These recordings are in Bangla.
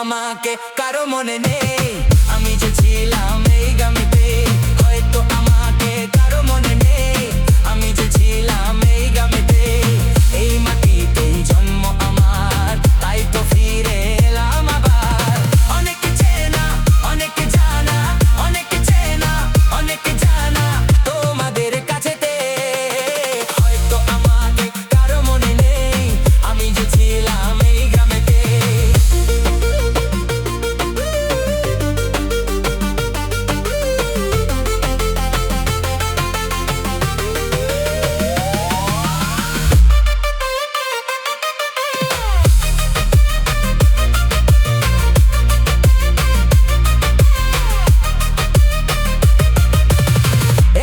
আমাকে কারো মনে নেই, আমি যে ছিলাম এই গ্রামেতে। হয়তো আমাকে কারো মনে নেই, আমি যে ছিলাম এই গ্রামেতে। এই মাটিতেই জন্ম আমার, তাই তো ফিরে এলাম আবার। অনেকে চেনা, অনেকে জানা, অনেকে চেনা, অনেকে জানা তোমাদের কাছেতে। হয়তো আমাকে কারো মনে নেই, আমি যে ছিলাম এই গ্রামেতে।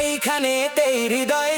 এইখানেতেই হৃদয়